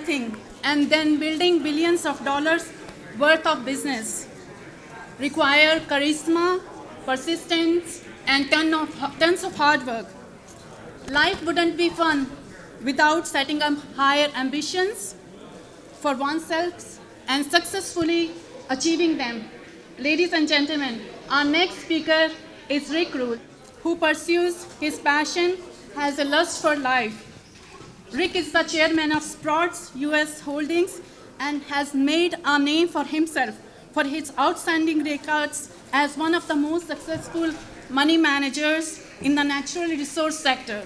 nothing and then building billions of dollars worth of business require charisma, persistence, and tons of hard work. Life wouldn't be fun without setting up higher ambitions for oneself and successfully achieving them. Ladies and gentlemen, our next speaker is Rick Rule, who pursues his passion, has a lust for life. Rick is the chairman of Sprott US Holdings and has made a name for himself for his outstanding records as one of the most successful money managers in the natural resource sector.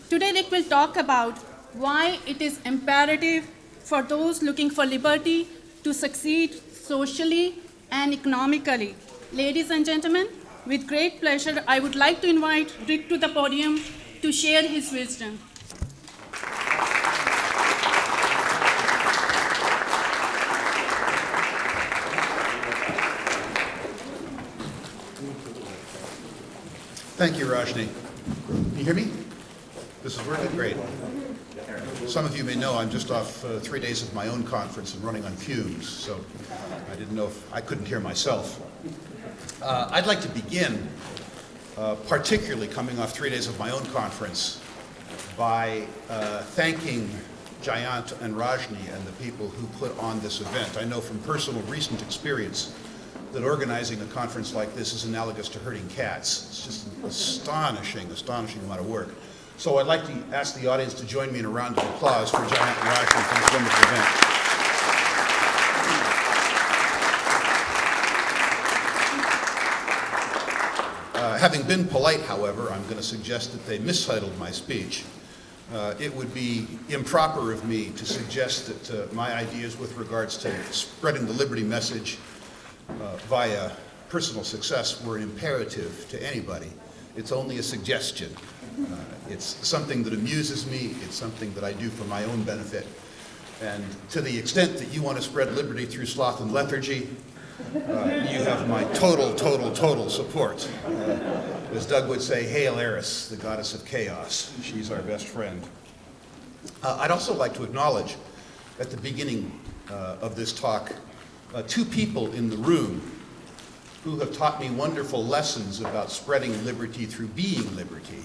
Today, Rick will talk about why it is imperative for those looking for liberty to succeed socially and economically. Ladies and gentlemen, with great pleasure, I would like to invite Rick to the podium to share his wisdom. Thank you, Rajni. Can you hear me? This is working? Great. Some of you may know I'm just off 3 days of my own conference and running on fumes, so I didn't know if I couldn't hear myself. I'd like to begin, particularly coming off 3 days of my own conference, by thanking Jayant and Rajni and the people who put on this event. I know from personal recent experience that organizing a conference like this is analogous to herding cats. It's just an astonishing amount of work. So I'd like to ask the audience to join me in a round of applause for Jayant and Rajni for this wonderful event. Having been polite, however, I'm going to suggest that they mistitled my speech. It would be improper of me to suggest that my ideas with regards to spreading the liberty message via personal success were an imperative to anybody. It's only a suggestion. It's something that amuses me. It's something that I do for my own benefit. And to the extent that you want to spread liberty through sloth and lethargy, you have my total support. As Doug would say, Hail Eris, the goddess of chaos. She's our best friend. I'd also like to acknowledge at the beginning of this talk two people in the room who have taught me wonderful lessons about spreading liberty through being liberty.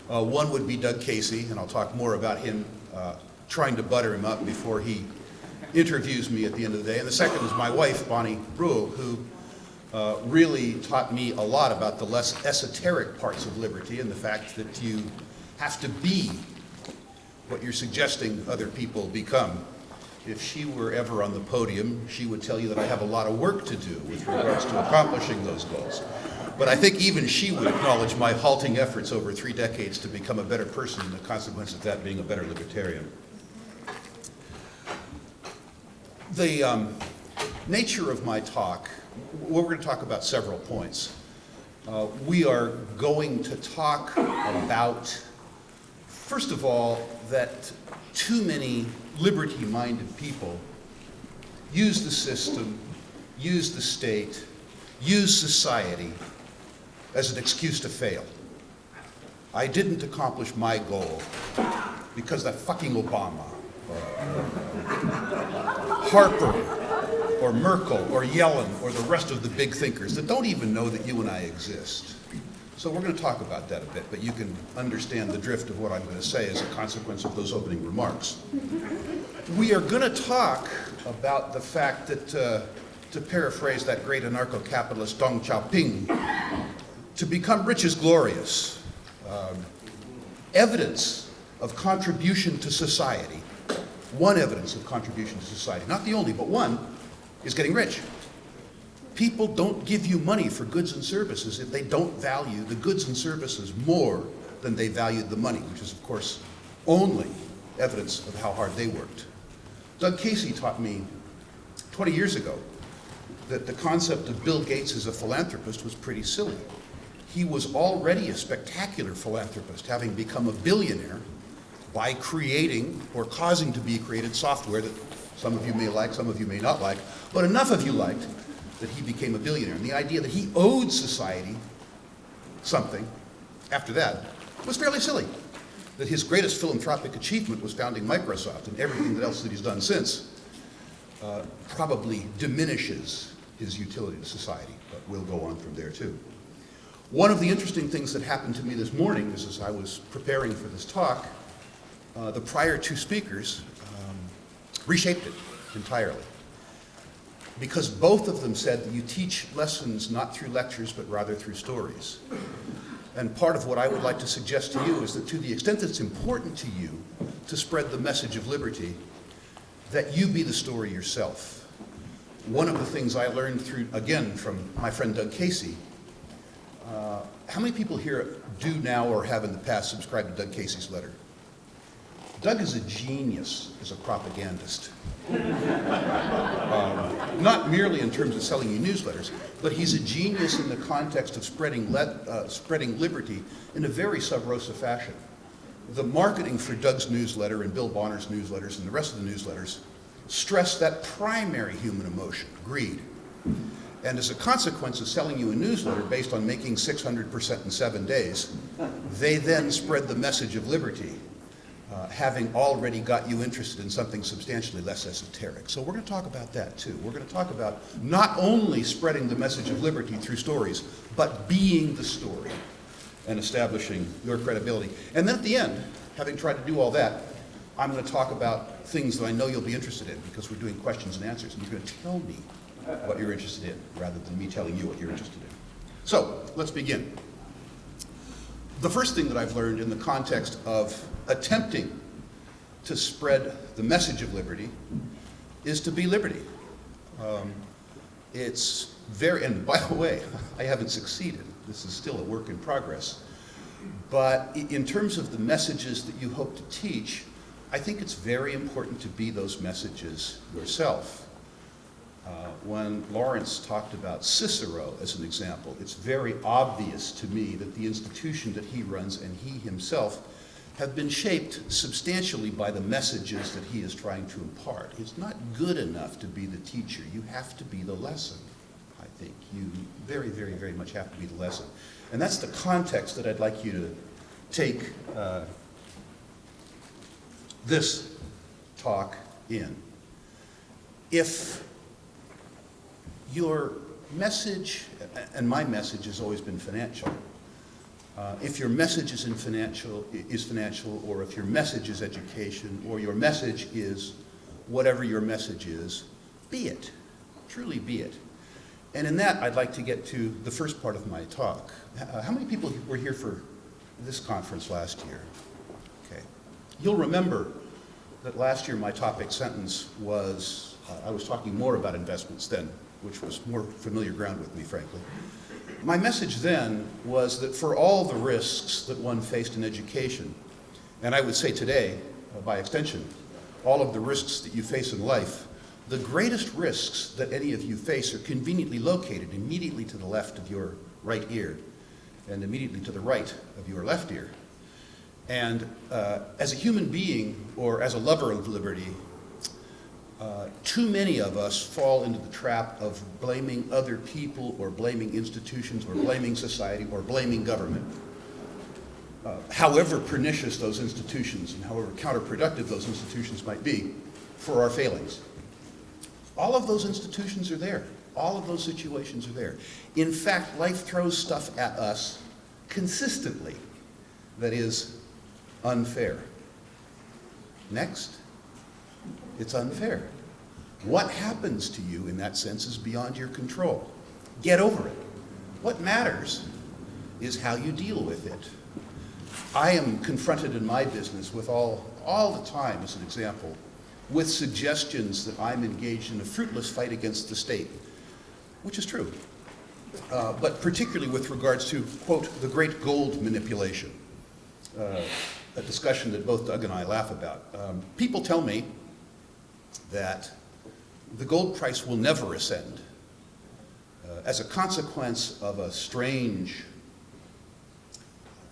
One would be Doug Casey, and I'll talk more about him, trying to butter him up before he interviews me at the end of the day. And the second is my wife, Bonnie Rule, who really taught me a lot about the less esoteric parts of liberty and the fact that you have to be what you're suggesting other people become. If she were ever on the podium, she would tell you that I have a lot of work to do with regards to accomplishing those goals. But I think even she would acknowledge my halting efforts over 3 decades to become a better person, and the consequence of that being a better libertarian. The nature of my talk, we're going to talk about several points. We are going to talk about, first of all, that too many liberty-minded people use the system, use the state, use society as an excuse to fail. I didn't accomplish my goal because that fucking Obama, or Harper, or Merkel, or Yellen, or the rest of the big thinkers that don't even know that you and I exist. So we're going to talk about that a bit, but you can understand the drift of what I'm going to say as a consequence of those opening remarks. We are going to talk about the fact that, to paraphrase that great anarcho-capitalist Deng Xiaoping, to become rich is glorious. Evidence of contribution to society, one evidence of contribution to society, not the only, but one, is getting rich. People don't give you money for goods and services if they don't value the goods and services more than they valued the money, which is, of course, only evidence of how hard they worked. Doug Casey taught me 20 years ago that the concept of Bill Gates as a philanthropist was pretty silly. He was already a spectacular philanthropist, having become a billionaire by creating or causing to be created software that some of you may like, some of you may not like, but enough of you liked that he became a billionaire. And the idea that he owed society something after that was fairly silly. that his greatest philanthropic achievement was founding Microsoft, and everything else that he's done since probably diminishes his utility to society, but we'll go on from there too. One of the interesting things that happened to me this morning is as I was preparing for this talk, the prior two speakers reshaped it entirely. Because both of them said that you teach lessons not through lectures, but rather through stories. And part of what I would like to suggest to you is that to the extent that it's important to you to spread the message of liberty, that you be the story yourself. One of the things I learned through, again, from my friend Doug Casey, how many people here do now or have in the past subscribed to Doug Casey's letter? Doug is a genius as a propagandist. Not merely in terms of selling you newsletters, but he's a genius in the context of spreading liberty in a very sub rosa fashion. The marketing for Doug's newsletter and Bill Bonner's newsletters and the rest of the newsletters stress that primary human emotion, greed. And as a consequence of selling you a newsletter based on making 600% in 7 days, they then spread the message of liberty, having already got you interested in something substantially less esoteric. So we're going to talk about that too. We're going to talk about not only spreading the message of liberty through stories, but being the story and establishing your credibility. And then at the end, having tried to do all that, I'm going to talk about things that I know you'll be interested in, because we're doing questions and answers, and you're going to tell me what you're interested in, rather than me telling you what you're interested in. So, let's begin. The first thing that I've learned in the context of attempting to spread the message of liberty is to be liberty. It's very, and by the way, I haven't succeeded. This is still a work in progress. But in terms of the messages that you hope to teach, I think it's very important to be those messages yourself. When Lawrence talked about Cicero as an example, it's very obvious to me that the institution that he runs and he himself have been shaped substantially by the messages that he is trying to impart. It's not good enough to be the teacher. You have to be the lesson, I think. You very, very, very much have to be the lesson. And that's the context that I'd like you to take this talk in. If your message, and my message has always been financial, if your message is financial, or if your message is education, or your message is whatever your message is, be it. Truly be it. And in that, I'd like to get to the first part of my talk. How many people were here for this conference last year? Okay. You'll remember that last year my topic sentence was, I was talking more about investments then, which was more familiar ground with me, frankly. My message then was that for all the risks that one faced in education, and I would say today, by extension, all of the risks that you face in life, the greatest risks that any of you face are conveniently located immediately to the left of your right ear and immediately to the right of your left ear. And as a human being, or as a lover of liberty, too many of us fall into the trap of blaming other people, or blaming institutions, or blaming society, or blaming government. However pernicious those institutions and however counterproductive those institutions might be for our failings. All of those institutions are there. All of those situations are there. In fact, life throws stuff at us consistently that is unfair. Next, it's unfair. What happens to you in that sense is beyond your control. Get over it. What matters is how you deal with it. I am confronted in my business with all the time, as an example, with suggestions that I'm engaged in a fruitless fight against the state, which is true, but particularly with regards to, quote, the great gold manipulation, a discussion that both Doug and I laugh about. People tell me that the gold price will never ascend as a consequence of a strange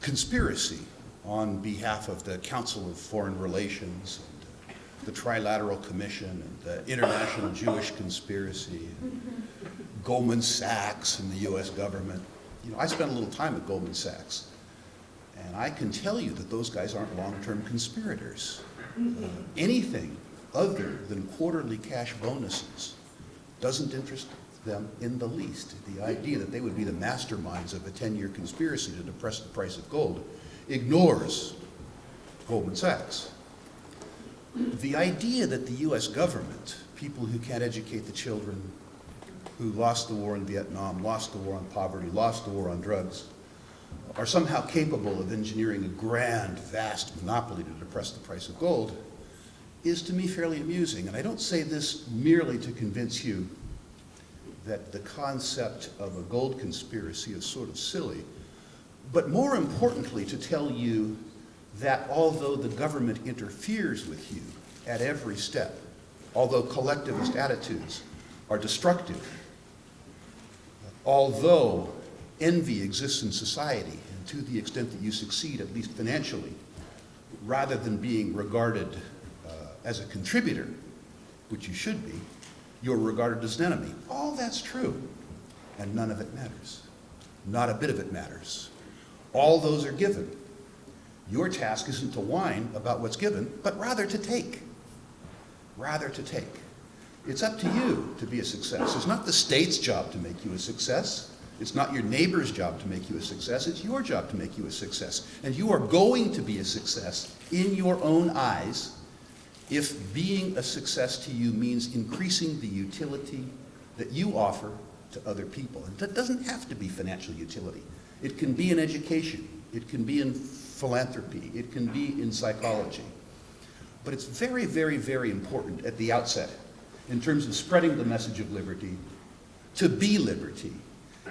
conspiracy on behalf of the Council of Foreign Relations, and the Trilateral Commission, and the International Jewish Conspiracy, and Goldman Sachs and the US government. You know, I spent a little time at Goldman Sachs, And I can tell you that those guys aren't long-term conspirators. Anything other than quarterly cash bonuses doesn't interest them in the least. The idea that they would be the masterminds of a 10-year conspiracy to depress the price of gold ignores Goldman Sachs. The idea that the US government, people who can't educate the children, who lost the war in Vietnam, lost the war on poverty, lost the war on drugs, are somehow capable of engineering a grand, vast monopoly to depress the price of gold is to me fairly amusing. And I don't say this merely to convince you that the concept of a gold conspiracy is sort of silly, but more importantly to tell you that although the government interferes with you at every step, although collectivist attitudes are destructive, although envy exists in society, and to the extent that you succeed, at least financially, rather than being regarded as a contributor, which you should be, you're regarded as an enemy. All that's true, and none of it matters. Not a bit of it matters. All those are given. Your task isn't to whine about what's given, but rather to take. Rather to take. It's up to you to be a success. It's not the state's job to make you a success. It's not your neighbor's job to make you a success. It's your job to make you a success. And you are going to be a success in your own eyes if being a success to you means increasing the utility that you offer to other people. And that doesn't have to be financial utility. It can be in education. It can be in philanthropy. It can be in psychology. But it's very, very, very important at the outset, in terms of spreading the message of liberty, to be liberty.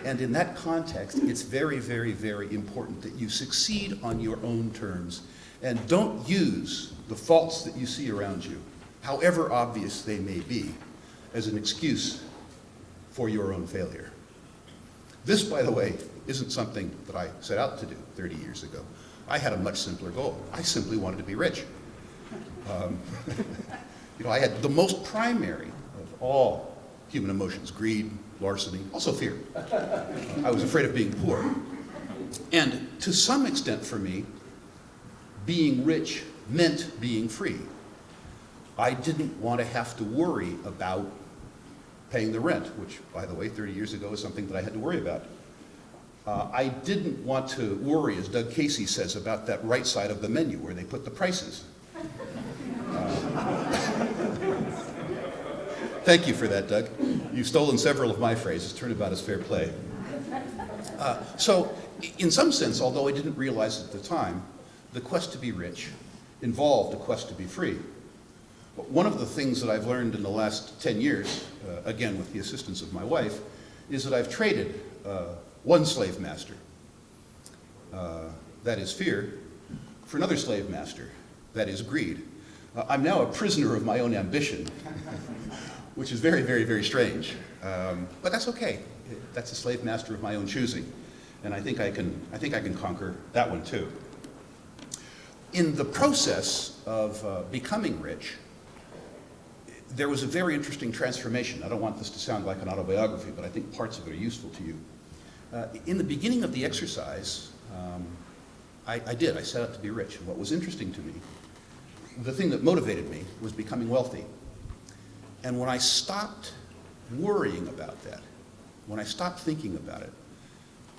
And in that context, it's very, very, very important that you succeed on your own terms and don't use the faults that you see around you, however obvious they may be, as an excuse for your own failure. This, by the way, isn't something that I set out to do 30 years ago. I had a much simpler goal. I simply wanted to be rich. I had the most primary of all human emotions, greed, larceny, also fear. I was afraid of being poor. And to some extent for me, being rich meant being free. I didn't want to have to worry about paying the rent, which, by the way, 30 years ago is something that I had to worry about. I didn't want to worry, as Doug Casey says, about that right side of the menu where they put the prices. Thank you for that, Doug. You've stolen several of my phrases. Turnabout is fair play. So, in some sense, although I didn't realize at the time, the quest to be rich involved a quest to be free. But one of the things that I've learned in the last 10 years, again with the assistance of my wife, is that I've traded one slave master, that is fear, for another slave master, that is greed. I'm now a prisoner of my own ambition, which is very, very, very strange. But that's okay. That's a slave master of my own choosing. And I think I can conquer that one too. In the process of becoming rich, there was a very interesting transformation. I don't want this to sound like an autobiography, but I think parts of it are useful to you. In the beginning of the exercise, I set out to be rich. And what was interesting to me, the thing that motivated me, was becoming wealthy. And when I stopped worrying about that, when I stopped thinking about it,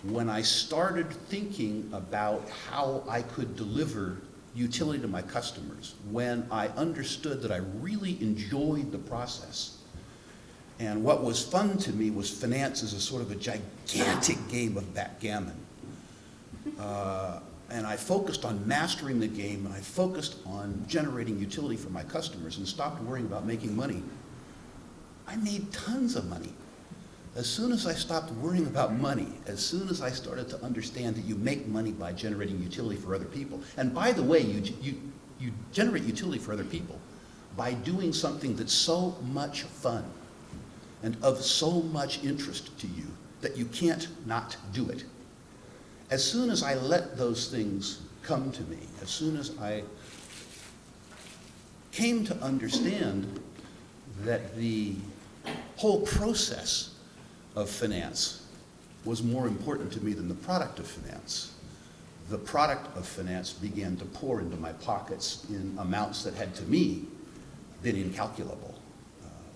when I started thinking about how I could deliver utility to my customers, when I understood that I really enjoyed the process, and what was fun to me was finance as a sort of a gigantic game of backgammon. And I focused on mastering the game, and I focused on generating utility for my customers and stopped worrying about making money. I made tons of money. As soon as I stopped worrying about money, as soon as I started to understand that you make money by generating utility for other people, and by the way, you generate utility for other people by doing something that's so much fun and of so much interest to you that you can't not do it. As soon as I let those things come to me, as soon as I came to understand that the whole process of finance was more important to me than the product of finance, the product of finance began to pour into my pockets in amounts that had, to me, been incalculable,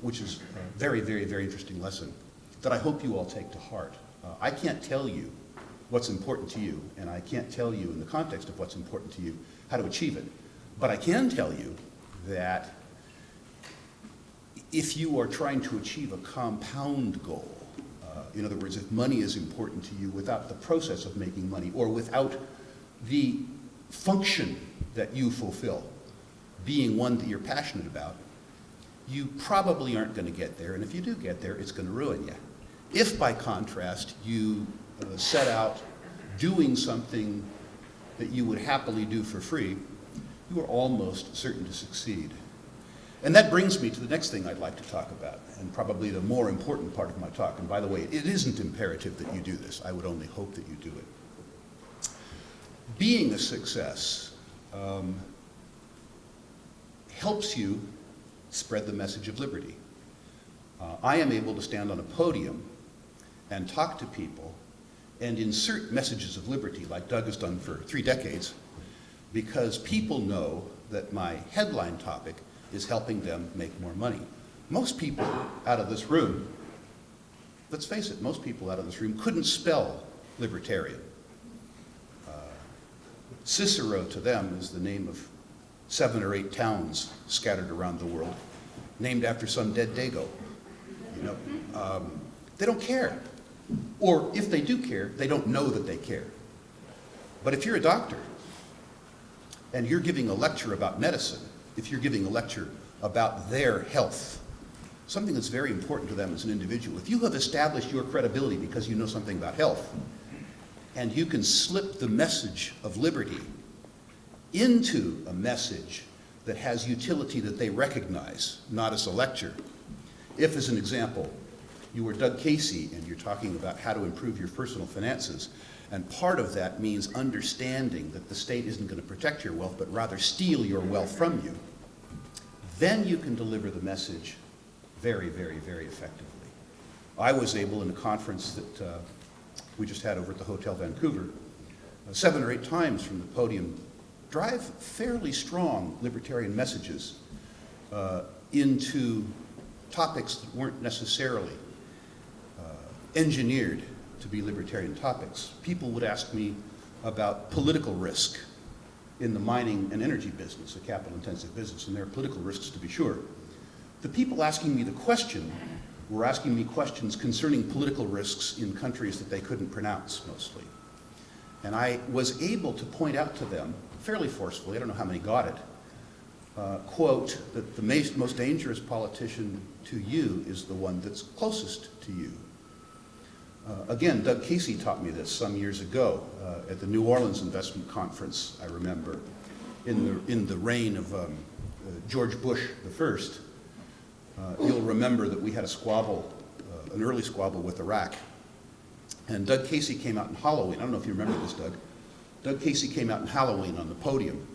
which is a very, very, very interesting lesson that I hope you all take to heart. I can't tell you what's important to you, and I can't tell you in the context of what's important to you how to achieve it. But I can tell you that if you are trying to achieve a compound goal, in other words, if money is important to you without the process of making money or without the function that you fulfill being one that you're passionate about, you probably aren't going to get there, and if you do get there, it's going to ruin you. If, by contrast, you set out doing something that you would happily do for free, you are almost certain to succeed. And that brings me to the next thing I'd like to talk about, and probably the more important part of my talk. And by the way, it isn't imperative that you do this. I would only hope that you do it. Being a success helps you spread the message of liberty. I am able to stand on a podium and talk to people and insert messages of liberty like Doug has done for 3 decades, because people know that my headline topic is helping them make more money. Most people out of this room, let's face it, most people out of this room couldn't spell libertarian. Cicero to them is the name of 7 or 8 towns scattered around the world, named after some dead dago. They don't care. Or if they do care, they don't know that they care. But if you're a doctor and you're giving a lecture about medicine, if you're giving a lecture about their health, something that's very important to them as an individual, if you have established your credibility because you know something about health, and you can slip the message of liberty into a message that has utility that they recognize, not as a lecture. If, as an example, you were Doug Casey and you're talking about how to improve your personal finances, and part of that means understanding that the state isn't going to protect your wealth, but rather steal your wealth from you, then you can deliver the message very, very, very effectively. I was able, in a conference that we just had over at the Hotel Vancouver, 7 or 8 times from the podium, drive fairly strong libertarian messages into topics that weren't necessarily engineered to be libertarian topics. People would ask me about political risk in the mining and energy business, a capital-intensive business, and there are political risks to be sure. The people asking me the question were asking me questions concerning political risks in countries that they couldn't pronounce, mostly. And I was able to point out to them, fairly forcefully, I don't know how many got it, quote, that the most dangerous politician to you is the one that's closest to you. Again, Doug Casey taught me this some years ago at the New Orleans Investment Conference, I remember, in the reign of George Bush I. You'll remember that we had a squabble, an early squabble with Iraq. And Doug Casey came out in Halloween. I don't know if you remember this, Doug. Doug Casey came out in Halloween on the podium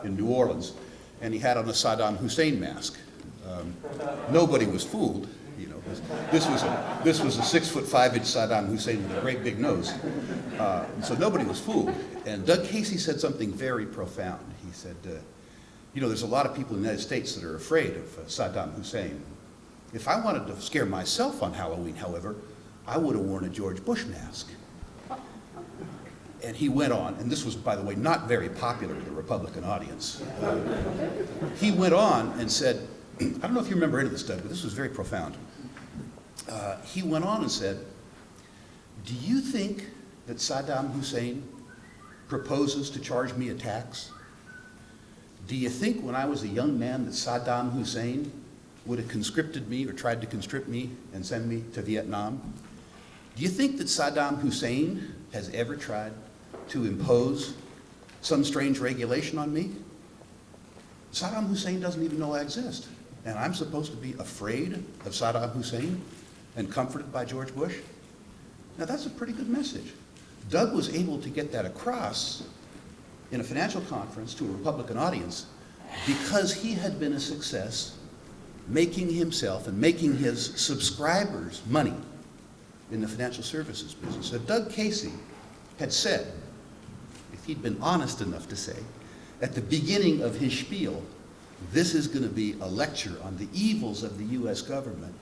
in New Orleans, and he had on a Saddam Hussein mask. Nobody was fooled. You know, this was a 6'5" Saddam Hussein with a great big nose. So nobody was fooled. And Doug Casey said something very profound. He said, you know, there's a lot of people in the United States that are afraid of Saddam Hussein. If I wanted to scare myself on Halloween, however, I would have worn a George Bush mask. And he went on, and this was, by the way, not very popular with the Republican audience. He went on and said, I don't know if you remember any of this, Doug, but this was very profound. He went on and said, do you think that Saddam Hussein proposes to charge me a tax? Do you think when I was a young man that Saddam Hussein would have conscripted me or tried to conscript me and send me to Vietnam? Do you think that Saddam Hussein has ever tried to impose some strange regulation on me? Saddam Hussein doesn't even know I exist. And I'm supposed to be afraid of Saddam Hussein and comforted by George Bush? Now that's a pretty good message. Doug was able to get that across in a financial conference to a Republican audience because he had been a success making himself and making his subscribers money in the financial services business. So Doug Casey had said, if he'd been honest enough to say, at the beginning of his spiel, this is going to be a lecture on the evils of the US government,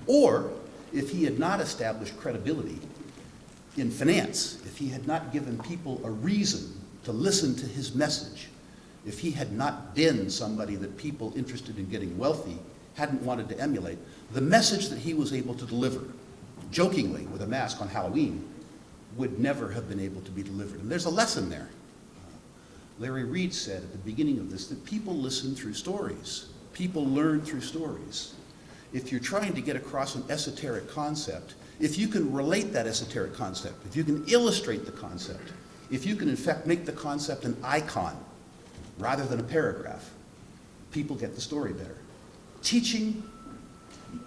or if he had not established credibility in finance, if he had not given people a reason to listen to his message, if he had not been somebody that people interested in getting wealthy hadn't wanted to emulate, the message that he was able to deliver, jokingly with a mask on Halloween, would never have been able to be delivered. And there's a lesson there. Larry Reed said at the beginning of this that people listen through stories. People learn through stories. If you're trying to get across an esoteric concept, if you can relate that esoteric concept, if you can illustrate the concept, if you can in fact make the concept an icon rather than a paragraph, people get the story better. Teaching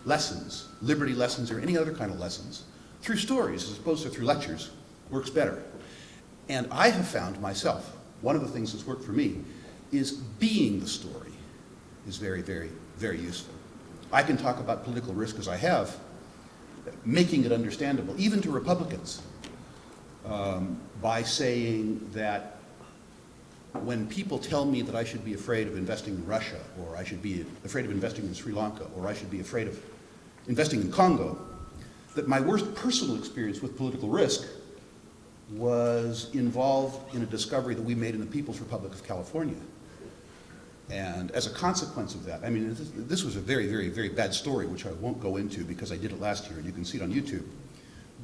lessons, liberty lessons or any other kind of lessons, through stories as opposed to through lectures, works better. And I have found myself, one of the things that's worked for me is being the story is very, very, very useful. I can talk about political risk as I have, making it understandable, even to Republicans, by saying that when people tell me that I should be afraid of investing in Russia, or I should be afraid of investing in Sri Lanka, or I should be afraid of investing in Congo, that my worst personal experience with political risk was involved in a discovery that we made in the People's Republic of California. And as a consequence of that, I mean, this was a very, very, very bad story, which I won't go into because I did it last year, and you can see it on YouTube.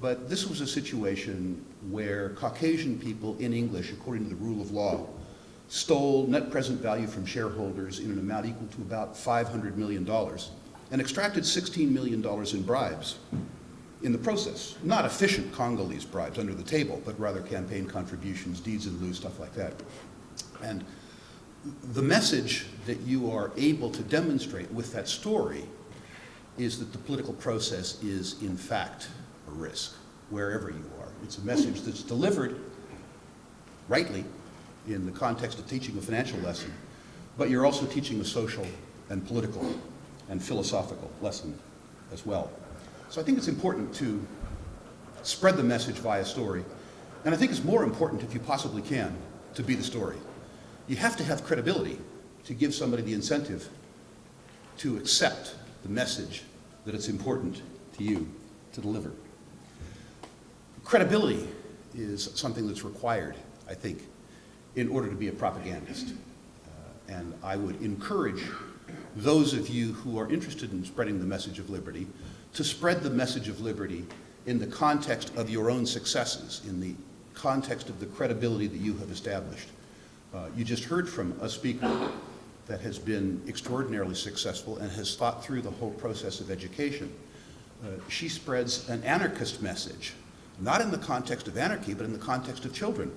But this was a situation where Caucasian people in English, according to the rule of law, stole net present value from shareholders in an amount equal to about $500 million and extracted $16 million in bribes in the process. Not efficient Congolese bribes under the table, but rather campaign contributions, deeds in lieu, stuff like that. And the message that you are able to demonstrate with that story is that the political process is, in fact, a risk, wherever you are. It's a message that's delivered rightly in the context of teaching a financial lesson, but you're also teaching a social and political and philosophical lesson as well. So I think it's important to spread the message via story, and I think it's more important, if you possibly can, to be the story. You have to have credibility to give somebody the incentive to accept the message that it's important to you to deliver. Credibility is something that's required, I think, in order to be a propagandist. And I would encourage those of you who are interested in spreading the message of liberty to spread the message of liberty in the context of your own successes, in the context of the credibility that you have established. You just heard from a speaker that has been extraordinarily successful and has thought through the whole process of education. She spreads an anarchist message, not in the context of anarchy, but in the context of children.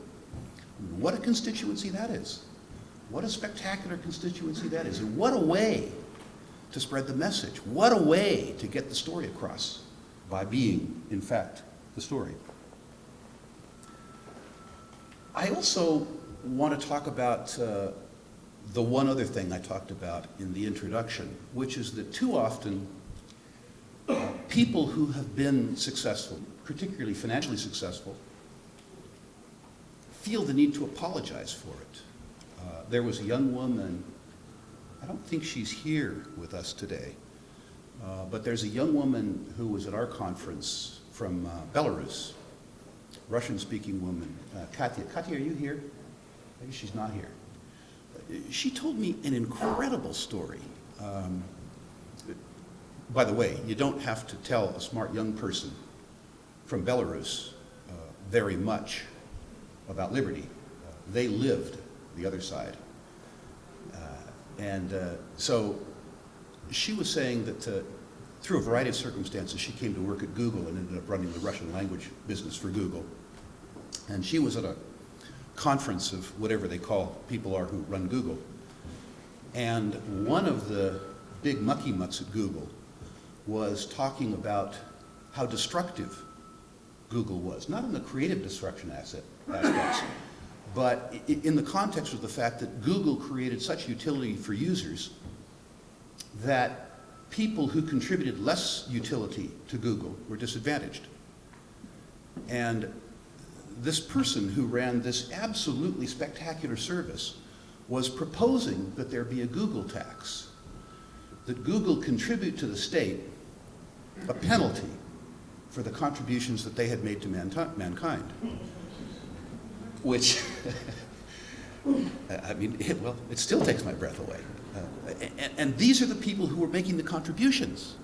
What a constituency that is. What a spectacular constituency that is. And what a way to spread the message. What a way to get the story across by being, in fact, the story. I also want to talk about the one other thing I talked about in the introduction, which is that too often people who have been successful, particularly financially successful, feel the need to apologize for it. There was a young woman, I don't think she's here with us today, but there's a young woman who was at our conference from Belarus, Russian-speaking woman, Katya. Katya, are you here? Maybe she's not here. She told me an incredible story. By the way, you don't have to tell a smart young person from Belarus very much about liberty. They lived the other side. So she was saying that through a variety of circumstances, she came to work at Google and ended up running the Russian language business for Google. And she was at a conference of whatever they call people are who run Google. And one of the big mucky-mucks at Google was talking about how destructive Google was, not in the creative destruction aspects, but in the context of the fact that Google created such utility for users that people who contributed less utility to Google were disadvantaged. And this person who ran this absolutely spectacular service was proposing that there be a Google tax, that Google contribute to the state a penalty for the contributions that they had made to mankind. Which, I mean, it still takes my breath away. And these are the people who were making the contributions.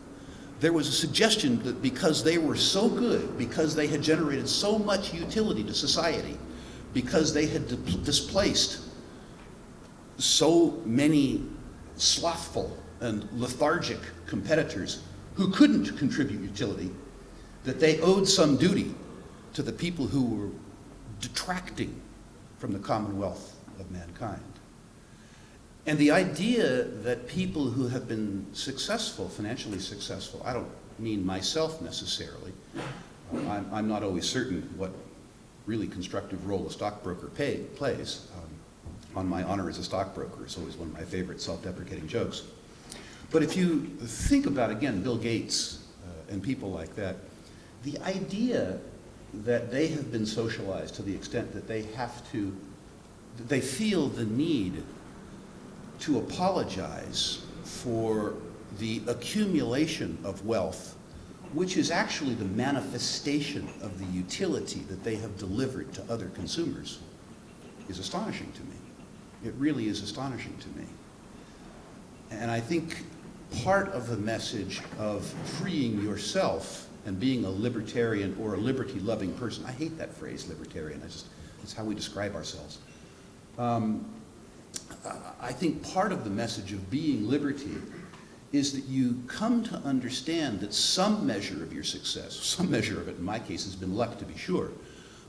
There was a suggestion that because they were so good, because they had generated so much utility to society, because they had displaced so many slothful and lethargic competitors who couldn't contribute utility, that they owed some duty to the people who were detracting from the commonwealth of mankind. And the idea that people who have been successful, financially successful, I don't mean myself necessarily, I'm not always certain what really constructive role a stockbroker plays. On my honor as a stockbroker is always one of my favorite self-deprecating jokes. But if you think about, again, Bill Gates and people like that, the idea that they have been socialized to the extent that they feel the need to apologize for the accumulation of wealth, which is actually the manifestation of the utility that they have delivered to other consumers, is astonishing to me. It really is astonishing to me. And I think part of the message of freeing yourself and being a libertarian or a liberty-loving person, I hate that phrase, libertarian, it's how we describe ourselves. I think part of the message of being liberty is that you come to understand that some measure of your success, some measure of it in my case has been luck to be sure,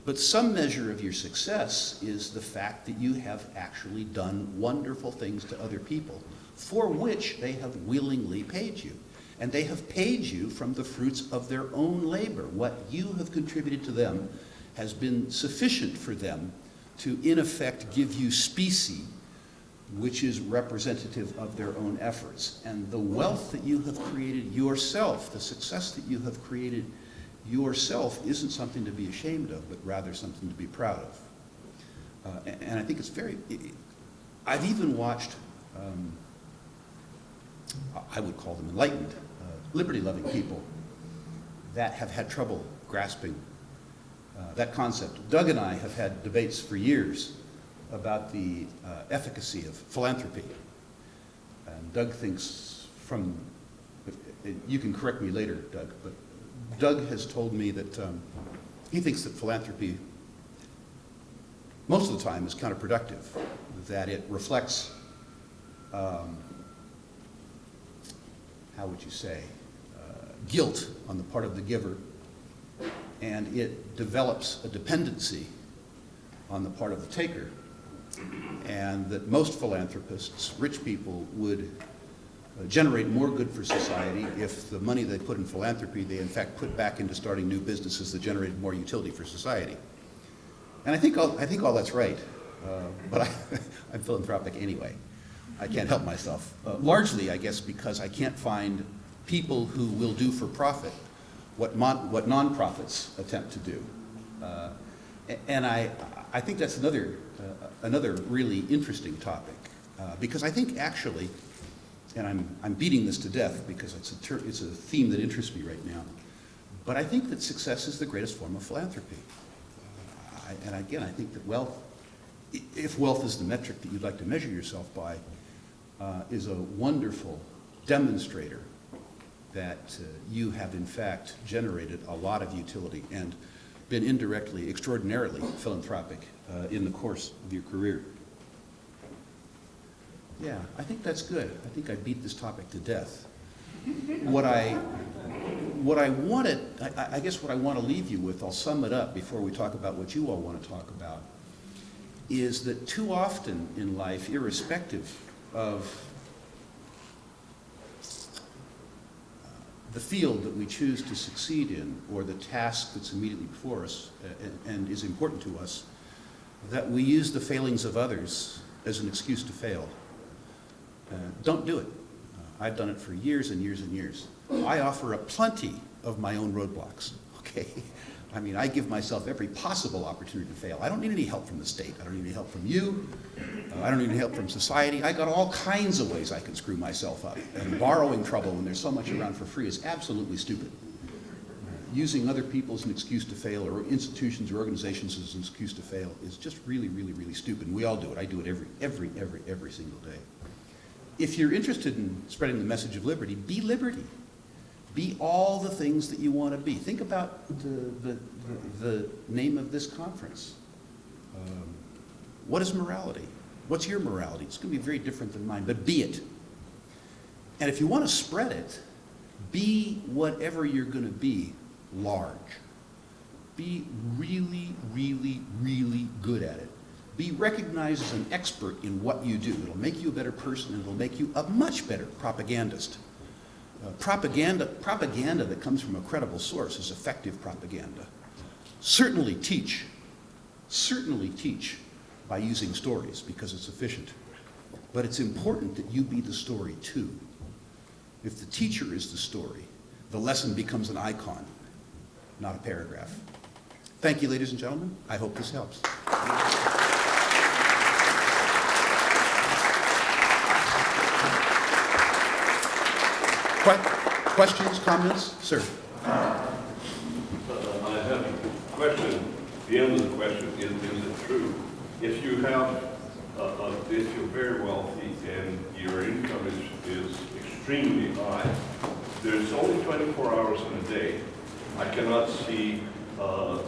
but some measure of your success is the fact that you have actually done wonderful things to other people for which they have willingly paid you. And they have paid you from the fruits of their own labor. What you have contributed to them has been sufficient for them to, in effect, give you specie, which is representative of their own efforts. And the wealth that you have created yourself, the success that you have created yourself, isn't something to be ashamed of, but rather something to be proud of. And I think it's I've even watched, I would call them enlightened, liberty-loving people that have had trouble grasping that concept. Doug and I have had debates for years about the efficacy of philanthropy. And Doug thinks you can correct me later, Doug, but Doug has told me that he thinks that philanthropy most of the time is counterproductive, that it reflects, how would you say, guilt on the part of the giver, and it develops a dependency on the part of the taker, and that most philanthropists, rich people, would generate more good for society if the money they put in philanthropy they in fact put back into starting new businesses that generated more utility for society. And I think all that's right, but I'm philanthropic anyway. I can't help myself. Largely, I guess, because I can't find people who will do for profit what nonprofits attempt to do. And I think that's another really interesting topic, because I think actually, and I'm beating this to death because it's a theme that interests me right now, but I think that success is the greatest form of philanthropy. And again, I think that wealth, if wealth is the metric that you'd like to measure yourself by, is a wonderful demonstrator that you have in fact generated a lot of utility and been indirectly, extraordinarily philanthropic in the course of your career. Yeah, I think that's good. I think I beat this topic to death. What I guess what I want to leave you with, I'll sum it up before we talk about what you all want to talk about, is that too often in life, irrespective of the field that we choose to succeed in, or the task that's immediately before us and is important to us, that we use the failings of others as an excuse to fail. Don't do it. I've done it for years and years and years. I offer up plenty of my own roadblocks, okay? I mean, I give myself every possible opportunity to fail. I don't need any help from the state. I don't need any help from you. I don't need any help from society. I got all kinds of ways I can screw myself up. And borrowing trouble when there's so much around for free is absolutely stupid. Using other people as an excuse to fail, or institutions or organizations as an excuse to fail, is just really, really, really stupid. And we all do it. I do it every single day. If you're interested in spreading the message of liberty, be liberty. Be all the things that you want to be. Think about the name of this conference. What is morality? What's your morality? It's going to be very different than mine, but be it. And if you want to spread it, be whatever you're going to be large. Be really, really, really good at it. Be recognized as an expert in what you do. It'll make you a better person, and it'll make you a much better propagandist. Propaganda that comes from a credible source is effective propaganda. Certainly teach by using stories because it's efficient. But it's important that you be the story too. If the teacher is the story, the lesson becomes an icon, not a paragraph. Thank you, ladies and gentlemen. I hope this helps. Questions, comments? Sir. I have a question. The end of the question is it true? If you have, if you're very wealthy and your income is extremely high, there's only 24 hours in a day. I cannot see the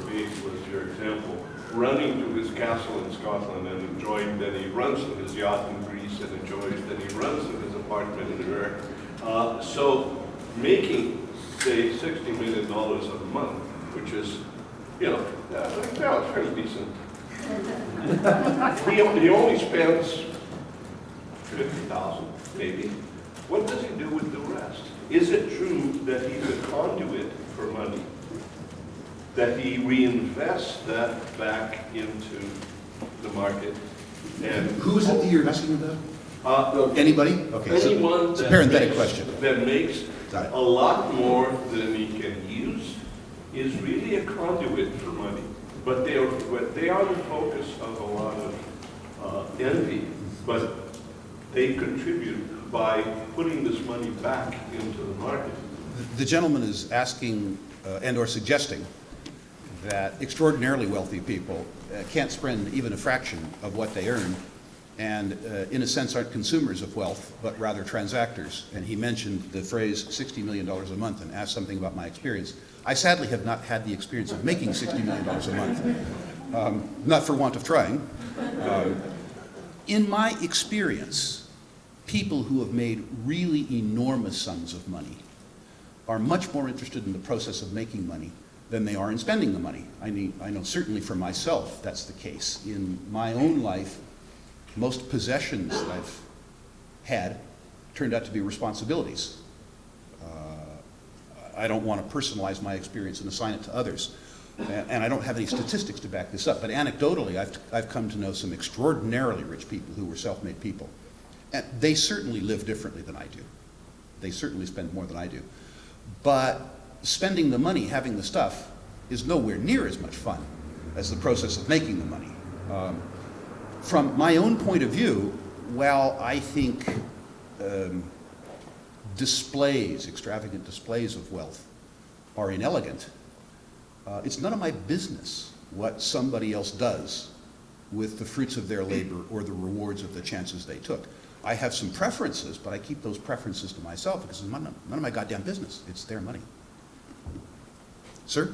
big was your example, running to his castle in Scotland and enjoying, then he runs to his yacht in Greece and enjoys, then he runs to his apartment in America. So making, say, $60 million a month, which is, you know, it's fairly decent. He only spends $50,000, maybe. What does he do with the rest? Is it true that he's a conduit for money? That he reinvests that back into the market? And who is it that you're asking about? Anybody? Okay, anyone it's a parenthetic question. That makes a lot more than he can use is really a conduit for money. But they are the focus of a lot of envy. But they contribute by putting this money back into the market. The gentleman is asking and or suggesting that extraordinarily wealthy people can't spend even a fraction of what they earn, and in a sense aren't consumers of wealth, but rather transactors. And he mentioned the phrase $60 million a month and asked something about my experience. I sadly have not had the experience of making $60 million a month, not for want of trying. In my experience, people who have made really enormous sums of money are much more interested in the process of making money than they are in spending the money. I know certainly for myself that's the case. In my own life, most possessions that I've had turned out to be responsibilities. I don't want to personalize my experience and assign it to others. And I don't have any statistics to back this up, but anecdotally, I've come to know some extraordinarily rich people who were self-made people. And they certainly live differently than I do. They certainly spend more than I do. But spending the money, having the stuff, is nowhere near as much fun as the process of making the money. From my own point of view, while I think extravagant displays of wealth are inelegant, it's none of my business what somebody else does with the fruits of their labor or the rewards of the chances they took. I have some preferences, but I keep those preferences to myself because it's none of my goddamn business. It's their money. Sir?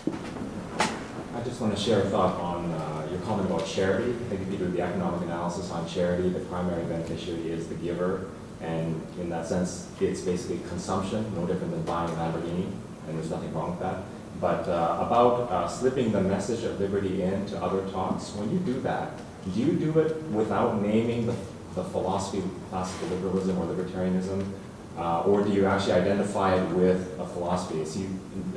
I just want to share a thought on your comment about charity. I think if you do the economic analysis on charity, the primary beneficiary is the giver. And in that sense, it's basically consumption, no different than buying a Lamborghini, and there's nothing wrong with that. But about slipping the message of liberty into other talks, when you do that, do you do it without naming the philosophy of classical liberalism or libertarianism? Or do you actually identify it with a philosophy? See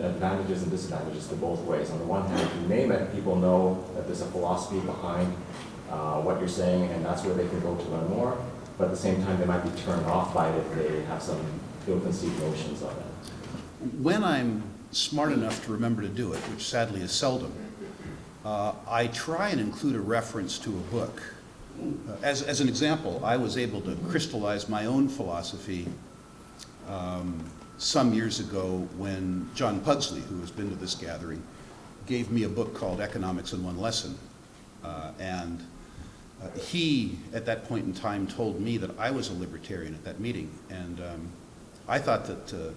advantages and disadvantages to both ways. On the one hand, if you name it, people know that there's a philosophy behind what you're saying, and that's where they can go to learn more. But at the same time, they might be turned off by it if they have some ill-conceived notions of it. When I'm smart enough to remember to do it, which sadly is seldom, I try and include a reference to a book. As an example, I was able to crystallize my own philosophy some years ago when John Pugsley, who has been to this gathering, gave me a book called Economics in One Lesson. He, at that point in time, told me that I was a libertarian at that meeting. And I thought that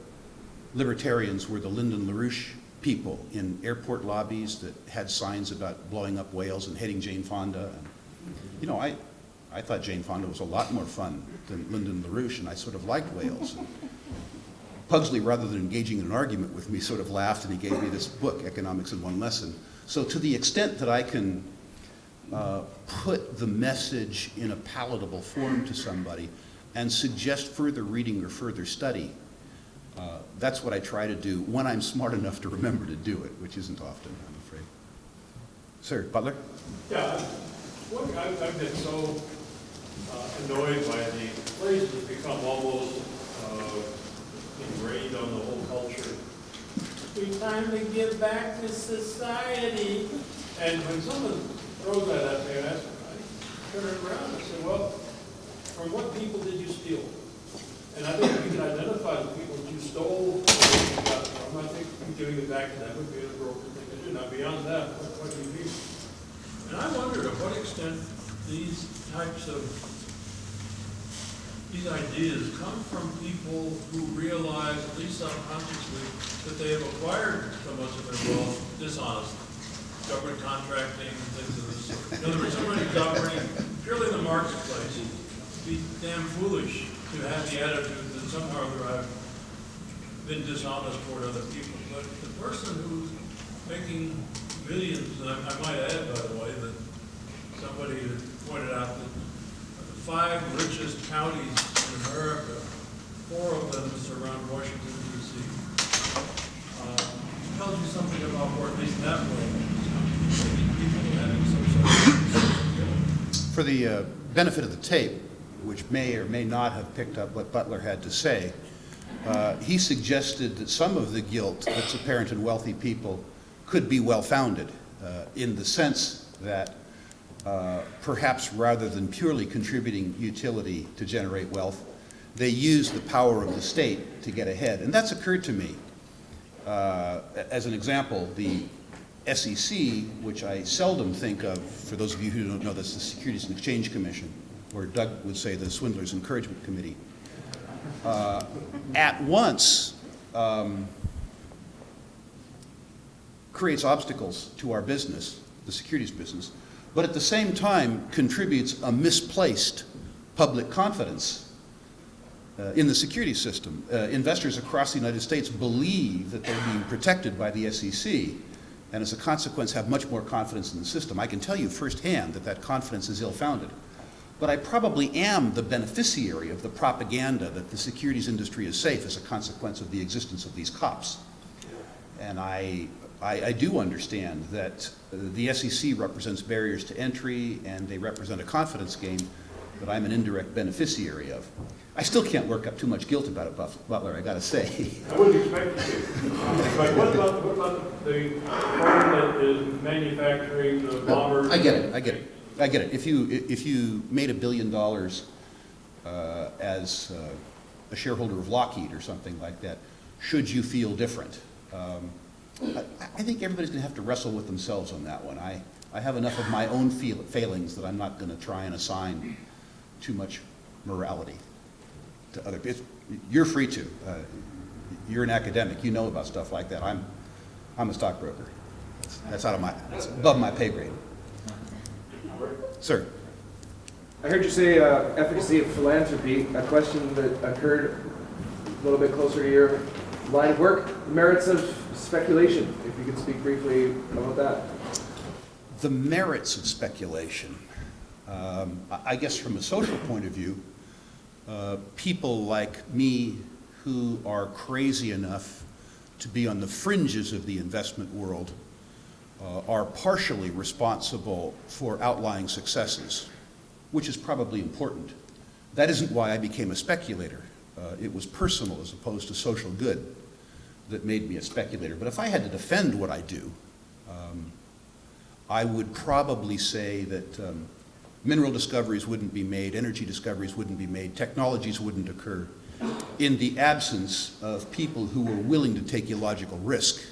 libertarians were the Lyndon LaRouche people in airport lobbies that had signs about blowing up whales and hating Jane Fonda. And, you know, I thought Jane Fonda was a lot more fun than Lyndon LaRouche, and I sort of liked whales. And Pugsley, rather than engaging in an argument with me, sort of laughed, and he gave me this book, Economics in One Lesson. So to the extent that I can put the message in a palatable form to somebody and suggest further reading or further study, that's what I try to do when I'm smart enough to remember to do it, which isn't often, I'm afraid. Sir, Butler? Yeah, I've been so annoyed by the phrase that's become almost ingrained on the whole culture. It's time to give back to society. And when someone throws that at me, I turn it around and say, well, from what people did you steal? And I think if you can identify the people that you stole, you got from, I think giving it back to them would be an appropriate thing to do. Now, beyond that, what do you mean? And I wonder to what extent these types of ideas come from people who realize, at least subconsciously, that they have acquired so much of their wealth dishonestly. Government contracting, things of this sort. In other words, somebody governing purely the marketplace would be damn foolish to have the attitude that somehow or other I've been dishonest toward other people. But the person who's making millions, and I might add, by the way, that somebody had pointed out that the 5 richest counties in America, 4 of them surround Washington, D.C., tells you something about, or at least that way, people having some sort of For the benefit of the tape, which may or may not have picked up what Butler had to say, he suggested that some of the guilt that's apparent in wealthy people could be well-founded, in the sense that perhaps rather than purely contributing utility to generate wealth, they use the power of the state to get ahead. And that's occurred to me. As an example, the SEC, which I seldom think of, for those of you who don't know, that's the Securities and Exchange Commission, or Doug would say the Swindlers Encouragement Committee, at once creates obstacles to our business, the securities business, but at the same time contributes a misplaced public confidence in the securities system. Investors across the United States believe that they're being protected by the SEC, and as a consequence have much more confidence in the system. I can tell you firsthand that that confidence is ill-founded. But I probably am the beneficiary of the propaganda that the securities industry is safe as a consequence of the existence of these cops. And I do understand that the SEC represents barriers to entry, and they represent a confidence game that I'm an indirect beneficiary of. I still can't work up too much guilt about it, Butler, I gotta say. I wouldn't expect you to. But what about the firm that is manufacturing the bombers? I get it. If you made $1 billion as a shareholder of Lockheed or something like that, should you feel different? I think everybody's going to have to wrestle with themselves on that one. I have enough of my own failings that I'm not going to try and assign too much morality to other people. You're free to. You're an academic. You know about stuff like that. I'm a stockbroker. That's above my pay grade. Sir. I heard you say efficacy of philanthropy, a question that occurred a little bit closer to your line of work, merits of speculation, if you could speak briefly about that. The merits of speculation. I guess from a social point of view, people like me who are crazy enough to be on the fringes of the investment world are partially responsible for outlying successes, which is probably important. That isn't why I became a speculator. It was personal as opposed to social good. that made me a speculator. But if I had to defend what I do, I would probably say that mineral discoveries wouldn't be made, energy discoveries wouldn't be made, technologies wouldn't occur in the absence of people who were willing to take illogical risk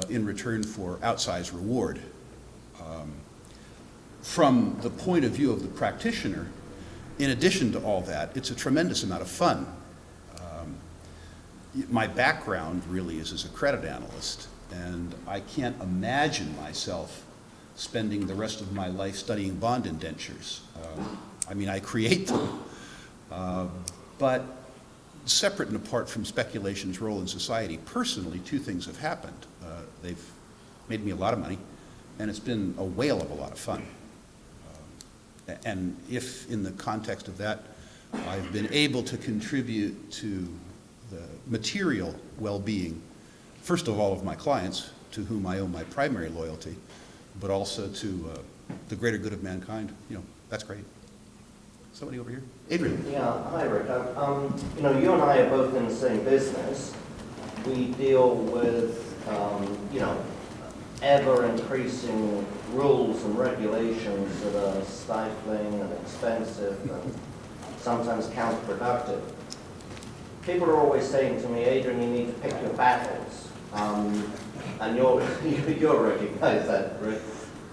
in return for outsized reward. From the point of view of the practitioner, in addition to all that, it's a tremendous amount of fun. My background really is as a credit analyst, and I can't imagine myself spending the rest of my life studying bond indentures. I mean, I create them. But separate and apart from speculation's role in society, personally, two things have happened. They've made me a lot of money, and it's been a whale of a lot of fun. And if, in the context of that, I've been able to contribute to the material well-being, first of all, of my clients, to whom I owe my primary loyalty, but also to the greater good of mankind, that's great. Somebody over here? Adrian. Yeah, hi Rick. You and I are both in the same business. We deal with, ever-increasing rules and regulations that are stifling and expensive and sometimes counterproductive. People are always saying to me, Adrian, you need to pick your battles. And you'll recognize that, Rick.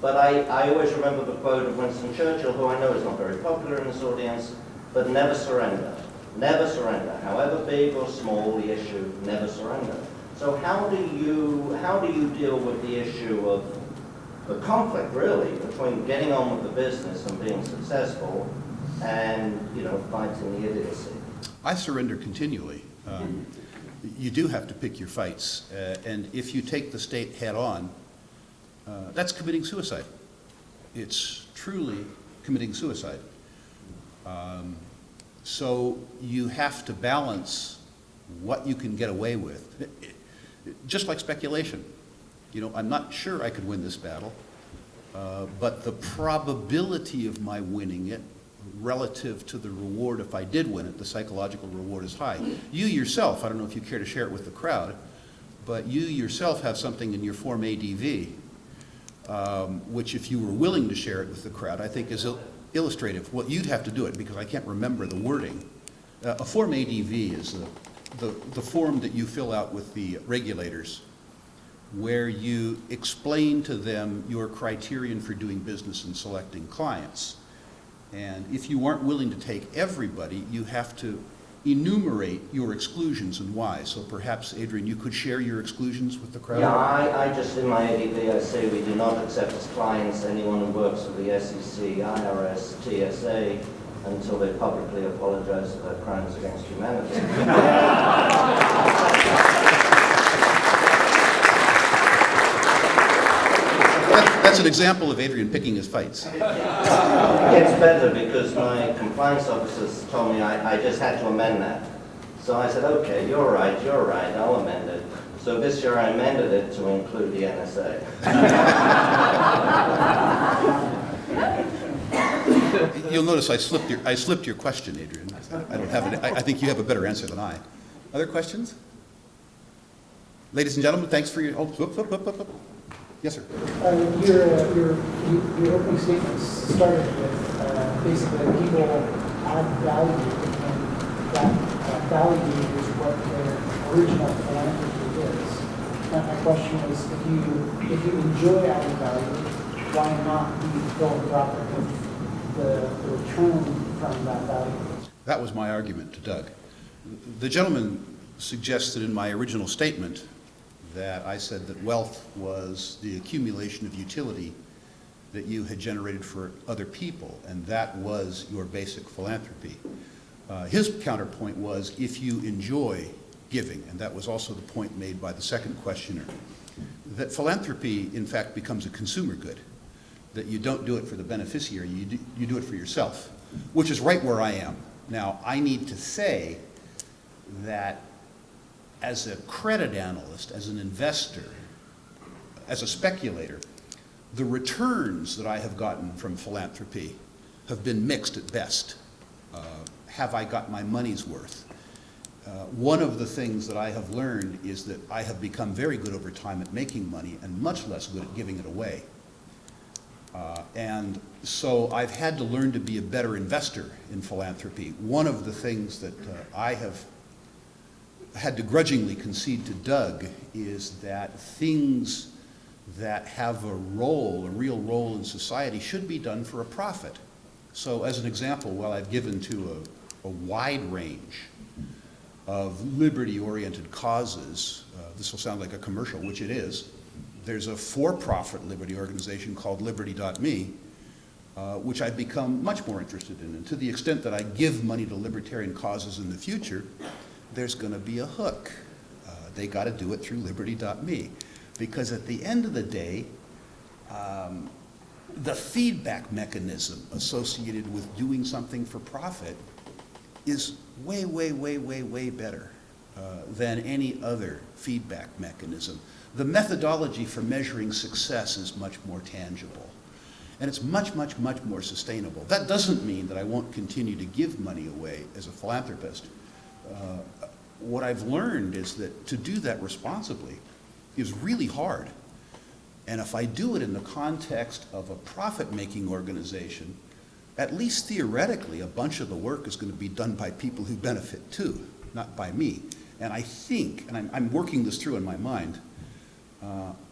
But I always remember the quote of Winston Churchill, who I know is not very popular in this audience, but never surrender. Never surrender. However big or small the issue, never surrender. So how do you deal with the issue of the conflict, really, between getting on with the business and being successful and, fighting the idiocy? I surrender continually. You do have to pick your fights, and if you take the state head on, that's committing suicide. It's truly committing suicide. So you have to balance what you can get away with. Just like speculation. I'm not sure I could win this battle, but the probability of my winning it relative to the reward if I did win it, the psychological reward is high. You yourself, I don't know if you care to share it with the crowd, but you yourself have something in your Form ADV, which if you were willing to share it with the crowd, I think is illustrative. Well, you'd have to do it because I can't remember the wording. A Form ADV is the form that you fill out with the regulators where you explain to them your criterion for doing business and selecting clients. And if you aren't willing to take everybody, you have to enumerate your exclusions and why. So perhaps, Adrian, you could share your exclusions with the crowd? Yeah, I just, in my ADV, I say we do not accept as clients anyone who works for the SEC, IRS, TSA, until they publicly apologize for their crimes against humanity. That's an example of Adrian picking his fights. It gets better because my compliance officers told me I just had to amend that. So I said, okay, you're right, I'll amend it. So this year I amended it to include the NSA. You'll notice I slipped your question, Adrian. I don't have it. I think you have a better answer than I. Other questions? Ladies and gentlemen, thanks for your. Oh, whoop. Yes, sir. Your opening statements started with basically people add value, and that value is what their original philanthropy is. And my question is, if you enjoy adding value, why not be philanthropic with the return from that value? That was my argument to Doug. The gentleman suggested in my original statement that I said that wealth was the accumulation of utility that you had generated for other people, and that was your basic philanthropy. His counterpoint was if you enjoy giving, and that was also the point made by the second questioner, that philanthropy, in fact, becomes a consumer good, that you don't do it for the beneficiary, you do it for yourself, which is right where I am. Now, I need to say that as a credit analyst, as an investor, as a speculator, the returns that I have gotten from philanthropy have been mixed at best. Have I got my money's worth? One of the things that I have learned is that I have become very good over time at making money and much less good at giving it away. And so I've had to learn to be a better investor in philanthropy. One of the things that I have had to grudgingly concede to Doug is that things that have a role, a real role in society, should be done for a profit. So as an example, while I've given to a wide range of liberty-oriented causes, this will sound like a commercial, which it is. There's a for-profit liberty organization called Liberty.me, which I've become much more interested in. And to the extent that I give money to libertarian causes in the future, there's going to be a hook. They got to do it through Liberty.me. Because at the end of the day, the feedback mechanism associated with doing something for profit is way, way, way, way, way better than any other feedback mechanism. The methodology for measuring success is much more tangible. And it's much, much, much more sustainable. That doesn't mean that I won't continue to give money away as a philanthropist. What I've learned is that to do that responsibly is really hard. And if I do it in the context of a profit-making organization, at least theoretically, a bunch of the work is going to be done by people who benefit too, not by me. And I think, and I'm working this through in my mind,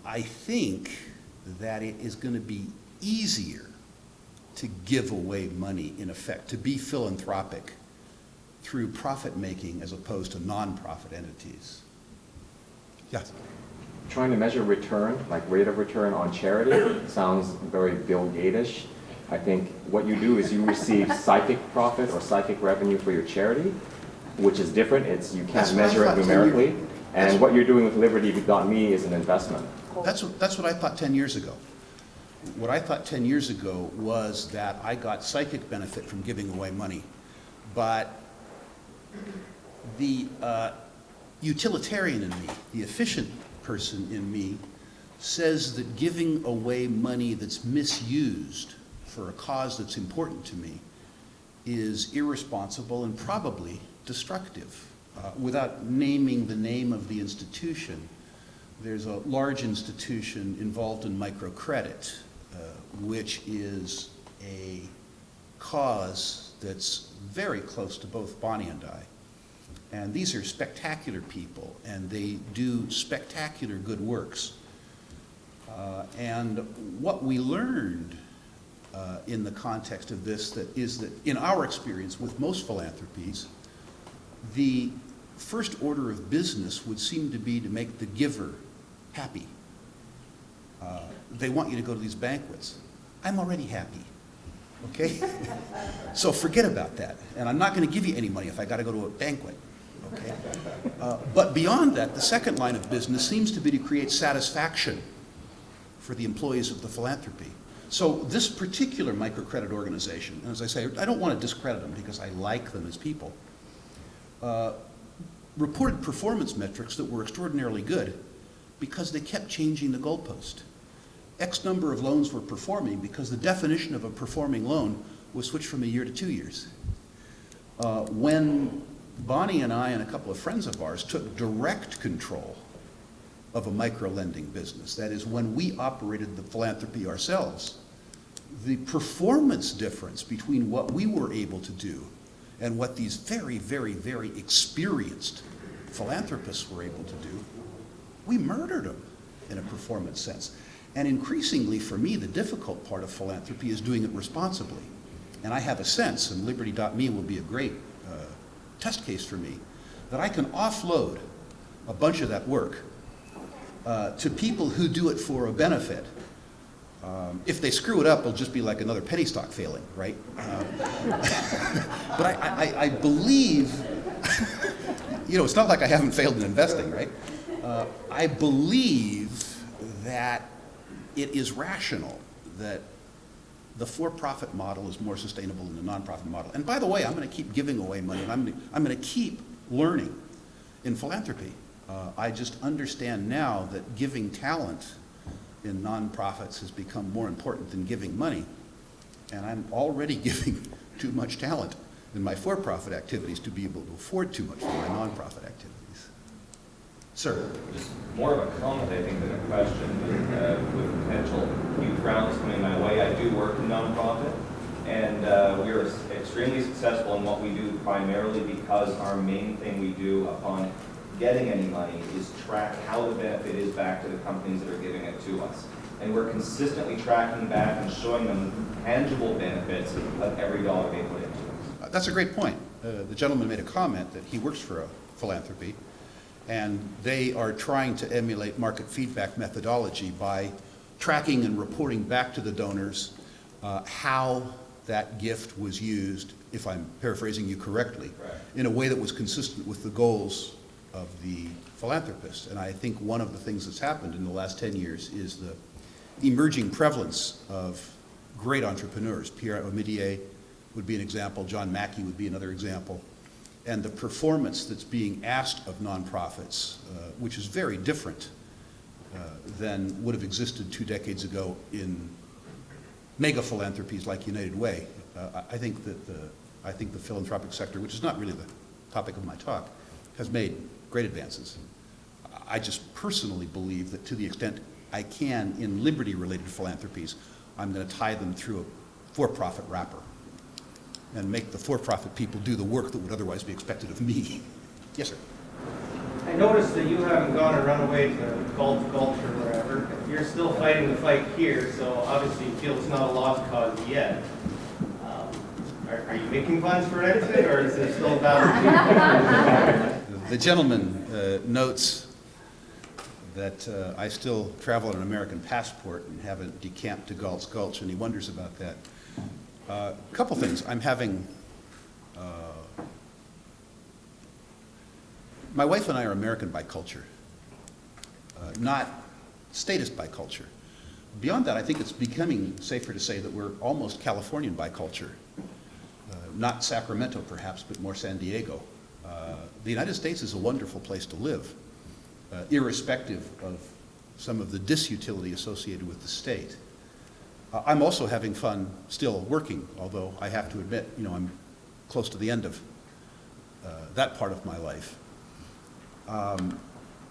I think that it is going to be easier to give away money, in effect, to be philanthropic through profit-making as opposed to non-profit entities. Yes? Trying to measure return, like rate of return on charity, sounds very Bill Gates-ish. I think what you do is you receive psychic profit or psychic revenue for your charity, which is different. You can't measure it numerically. And what you're doing with Liberty.me is an investment. That's what I thought 10 years ago. What I thought 10 years ago was that I got psychic benefit from giving away money. But the utilitarian in me, the efficient person in me, says that giving away money that's misused for a cause that's important to me is irresponsible and probably destructive. Without naming the name of the institution, there's a large institution involved in microcredit, which is a cause that's very close to both Bonnie and I. And these are spectacular people, and they do spectacular good works. And what we learned in the context of this is that in our experience with most philanthropies, the first order of business would seem to be to make the giver happy. They want you to go to these banquets. I'm already happy, okay? So forget about that. And I'm not going to give you any money if I got to go to a banquet, okay? But beyond that, the second line of business seems to be to create satisfaction for the employees of the philanthropy. So this particular microcredit organization, and as I say, I don't want to discredit them because I like them as people, reported performance metrics that were extraordinarily good because they kept changing the goalpost. X number of loans were performing because the definition of a performing loan was switched from a year to 2 years. When Bonnie and I and a couple of friends of ours took direct control of a micro-lending business, that is, when we operated the philanthropy ourselves, the performance difference between what we were able to do and what these very, very, very experienced philanthropists were able to do, we murdered them in a performance sense. And increasingly for me, the difficult part of philanthropy is doing it responsibly. And I have a sense, and Liberty.me will be a great test case for me, that I can offload a bunch of that work to people who do it for a benefit. If they screw it up, it'll just be like another penny stock failing, right? But I believe, you know, it's not like I haven't failed in investing, right? I believe that it is rational that the for-profit model is more sustainable than the non-profit model. And by the way, I'm going to keep giving away money, and I'm going to keep learning in philanthropy. I just understand now that giving talent in nonprofits has become more important than giving money. And I'm already giving too much talent in my for-profit activities to be able to afford too much for my nonprofit activities. Sir? Just more of a comment, I think, than a question, with potential huge rounds coming my way. I do work in nonprofit, and we are extremely successful in what we do primarily because our main thing we do upon getting any money is track how the benefit is back to the companies that are giving it to us. And we're consistently tracking back and showing them tangible benefits of every dollar they put into us. That's a great point. The gentleman made a comment that he works for a philanthropy, and they are trying to emulate market feedback methodology by tracking and reporting back to the donors how that gift was used, if I'm paraphrasing you correctly, in a way that was consistent with the goals of the philanthropist. And I think one of the things that's happened in the last 10 years is the emerging prevalence of great entrepreneurs. Pierre Omidyar would be an example, John Mackey would be another example, and the performance that's being asked of nonprofits, which is very different than would have existed 2 decades ago in mega philanthropies like United Way. I think the philanthropic sector, which is not really the topic of my talk, has made great advances. I just personally believe that to the extent I can in liberty-related philanthropies, I'm going to tie them through a for-profit wrapper and make the for-profit people do the work that would otherwise be expected of me. Yes, sir. I noticed that you haven't gone and run away to Gulch or wherever. You're still fighting the fight here, so obviously you feel it's not a lost cause yet. Are you making plans for an exit, or is it still about? The gentleman notes that I still travel on an American passport and haven't decamped to Gulch, and he wonders about that. A couple things. I'm having, my wife and I are American by culture, not statist by culture. Beyond that, I think it's becoming safer to say that we're almost Californian by culture. Not Sacramento, perhaps, but more San Diego. The United States is a wonderful place to live, irrespective of some of the disutility associated with the state. I'm also having fun still working, although I have to admit, I'm close to the end of that part of my life.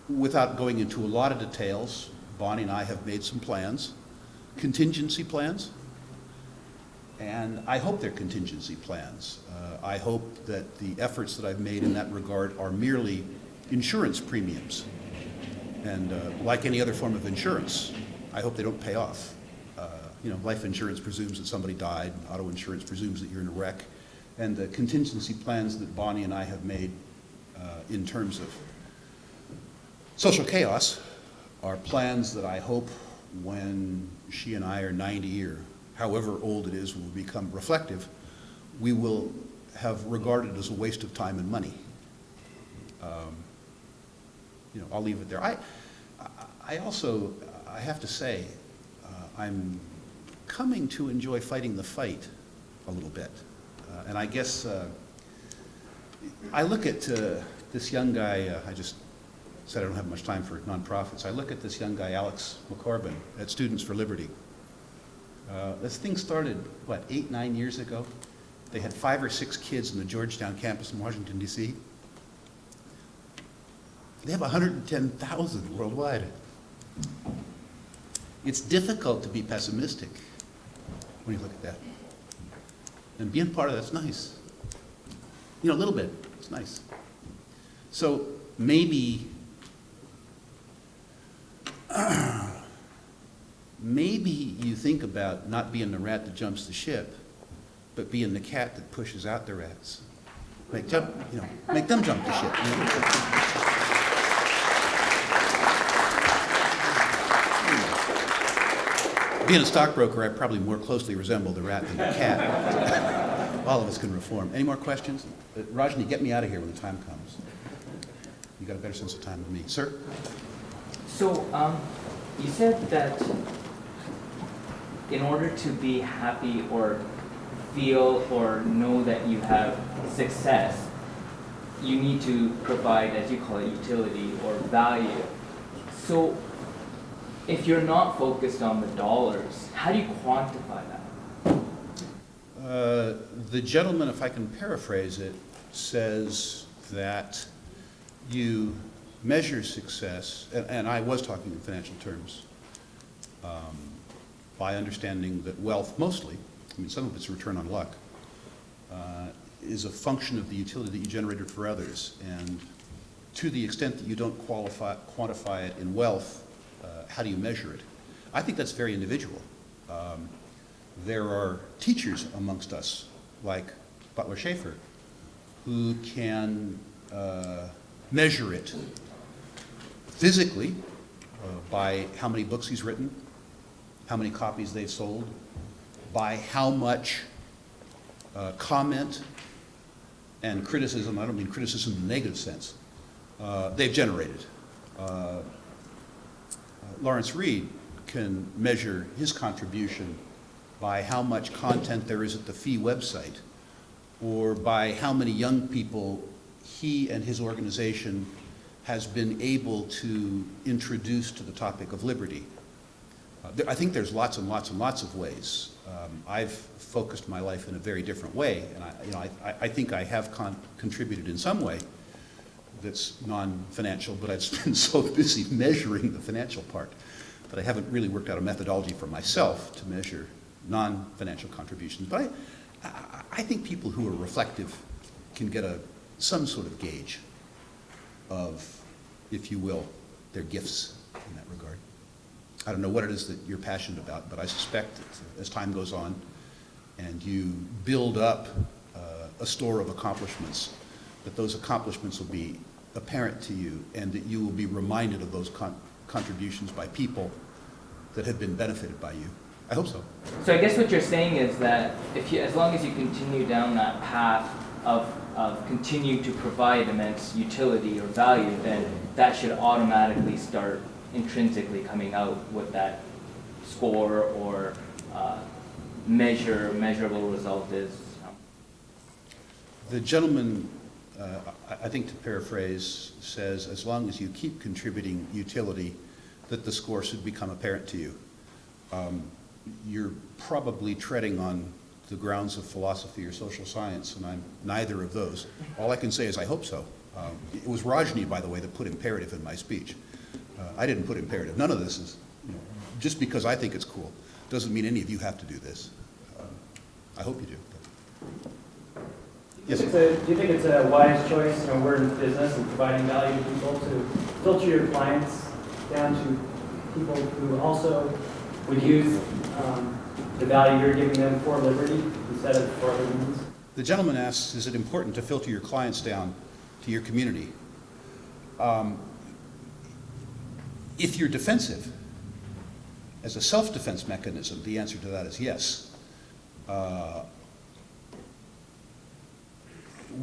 Without going into a lot of details, Bonnie and I have made some plans, contingency plans, and I hope they're contingency plans. I hope that the efforts that I've made in that regard are merely insurance premiums. And like any other form of insurance, I hope they don't pay off. Life insurance presumes that somebody died, auto insurance presumes that you're in a wreck, and the contingency plans that Bonnie and I have made in terms of social chaos are plans that I hope when she and I are 90 or however old it is, will become reflective, we will have regarded as a waste of time and money. I'll leave it there. I also, I have to say, I'm coming to enjoy fighting the fight a little bit. And I guess I look at this young guy, I just said I don't have much time for nonprofits. I look at this young guy, Alex McCorbin, at Students for Liberty. This thing started, 8, 9 years ago? They had 5 or 6 kids in the Georgetown campus in Washington, D.C. They have 110,000 worldwide. It's difficult to be pessimistic when you look at that. And being part of that's nice. A little bit, it's nice. So maybe you think about not being the rat that jumps the ship, but being the cat that pushes out the rats. Make them jump the ship. Being a stockbroker, I probably more closely resemble the rat than the cat. All of us can reform. Any more questions? Rajni, get me out of here when the time comes. You got a better sense of time than me. Sir? So, you said that in order to be happy or feel or know that you have success, you need to provide, as you call it, utility or value. So, if you're not focused on the dollars, how do you quantify that? The gentleman, if I can paraphrase it, says that you measure success, and I was talking in financial terms, by understanding that wealth mostly, I mean some of it's return on luck, is a function of the utility that you generated for others. And to the extent that you don't quantify it in wealth, how do you measure it? I think that's very individual. There are teachers amongst us, like Butler Schaefer, who can measure it physically by how many books he's written, how many copies they've sold, by how much comment and criticism, I don't mean criticism in the negative sense, they've generated. Lawrence Reed can measure his contribution by how much content there is at the Fee website, or by how many young people he and his organization has been able to introduce to the topic of liberty. I think there's lots and lots and lots of ways. I've focused my life in a very different way, and I think I have contributed in some way that's non-financial, but I've been so busy measuring the financial part that I haven't really worked out a methodology for myself to measure non-financial contributions. But I think people who are reflective can get some sort of gauge of, if you will, their gifts in that regard. I don't know what it is that you're passionate about, but I suspect that as time goes on and you build up a store of accomplishments, that those accomplishments will be apparent to you, and that you will be reminded of those contributions by people that have been benefited by you. I hope so. So I guess what you're saying is that as long as you continue down that path of continue to provide immense utility or value, then that should automatically start intrinsically coming out with that score or measurable result is. The gentleman, I think to paraphrase, says as long as you keep contributing utility, that the score should become apparent to you. You're probably treading on the grounds of philosophy or social science, and I'm neither of those. All I can say is I hope so. It was Rajni, by the way, that put imperative in my speech. I didn't put imperative. None of this is, just because I think it's cool, doesn't mean any of you have to do this. I hope you do. Yes. Do you think it's a wise choice? We're in business and providing value to people, to filter your clients down to people who also would use the value you're giving them for liberty instead of for other means? The gentleman asks, is it important to filter your clients down to your community? If you're defensive, as a self-defense mechanism, the answer to that is yes.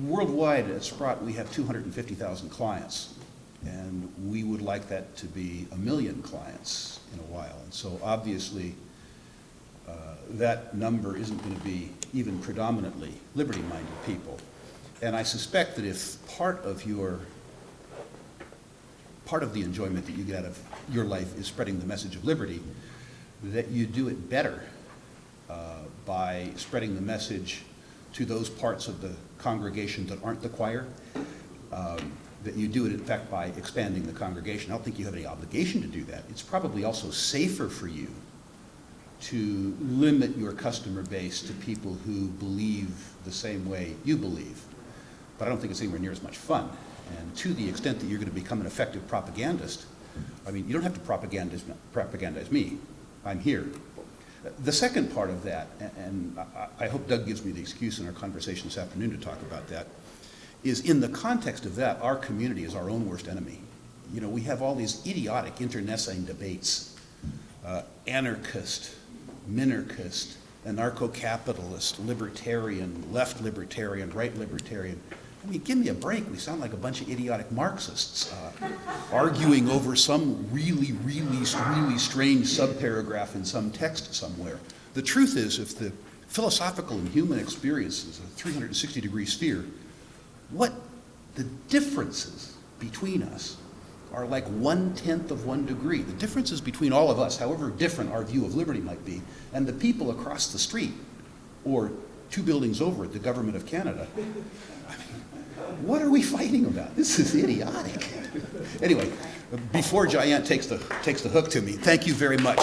Worldwide at Sprott, we have 250,000 clients, and we would like that to be 1 million clients in a while. And so obviously, that number isn't going to be even predominantly liberty-minded people. And I suspect that if part of the enjoyment that you get out of your life is spreading the message of liberty, that you do it better by spreading the message to those parts of the congregation that aren't the choir, that you do it, in fact, by expanding the congregation. I don't think you have any obligation to do that. It's probably also safer for you to limit your customer base to people who believe the same way you believe. But I don't think it's anywhere near as much fun. And to the extent that you're going to become an effective propagandist, I mean, you don't have to propagandize me. I'm here. The second part of that, and I hope Doug gives me the excuse in our conversation this afternoon to talk about that, is in the context of that, our community is our own worst enemy. We have all these idiotic internecine debates, anarchist, minarchist, anarcho-capitalist, libertarian, left libertarian, right libertarian. I mean, give me a break. We sound like a bunch of idiotic Marxists arguing over some really, really, really strange subparagraph in some text somewhere. The truth is, if the philosophical and human experience is a 360-degree sphere, what the differences between us are like 1/10 of 1 degree. The differences between all of us, however different our view of liberty might be, and the people across the street, or 2 buildings over at the Government of Canada. I mean, what are we fighting about? This is idiotic. Anyway, before Giant takes the hook to me, thank you very much.